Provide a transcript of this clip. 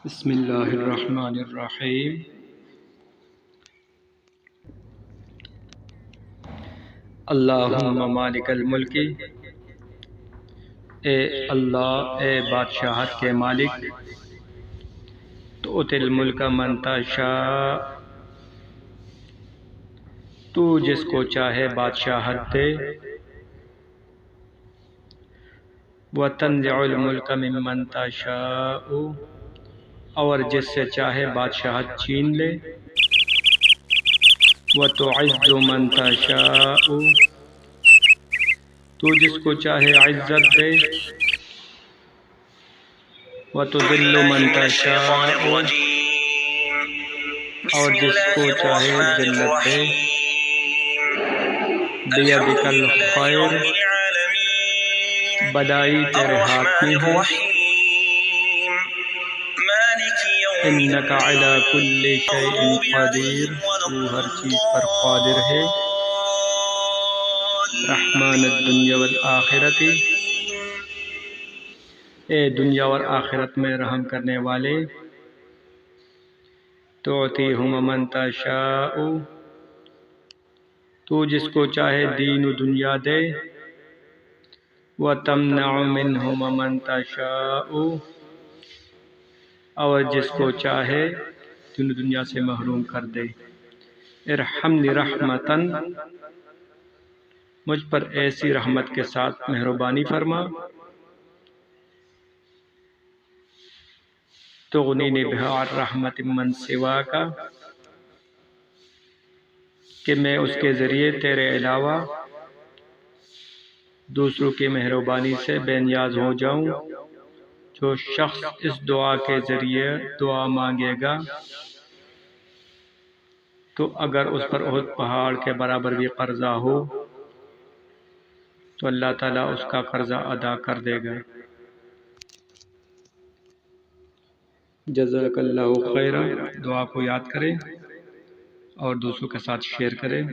بسم اللہ الرحمن الرحیم۔ اللہم مالک الملک، اے اللہ، اے بادشاہت کے مالک، تؤتی الملک من تشاء، تو جس کو چاہے بادشاہت دے، وتنزع الملک ممن تشاء، اور جس سے چاہے بادشاہت چھین لے، وتعز من تشاء، تو جس کو چاہے عزت دے، وتذل من تشاء، اور جس کو چاہے ذلت دے۔ بیدک الخیر، بھلائی تیرے ہاتھ میں ہے، انک علی کل شیء قدیر، تو ہر چیز پر قادر ہے۔ رحمن الدنیا والآخرۃ، اے دنیا اور آخرت میں رحم کرنے والے، تعطیہم من تشاء، تو جس کو چاہے دین و دنیا دے، وتمنع منہم من تشاء، اور جس کو چاہے دین و دنیا سے محروم کر دے۔ ارحمنی رحمتاً، مجھ پر ایسی رحمت کے ساتھ مہربانی فرما، تغنینی بہا عن رحمت من سواک، کہ میں اس کے ذریعے تیرے علاوہ دوسروں کی مہربانی سے بے نیاز ہو جاؤں۔ جو شخص اس دعا کے ذریعے دعا مانگے گا تو اگر اس پر احد پہاڑ کے برابر بھی قرضہ ہو تو اللہ تعالیٰ اس کا قرضہ ادا کر دے گا۔ جزاک اللہ خیرا۔ دعا کو یاد کریں اور دوسروں کے ساتھ شیئر کریں۔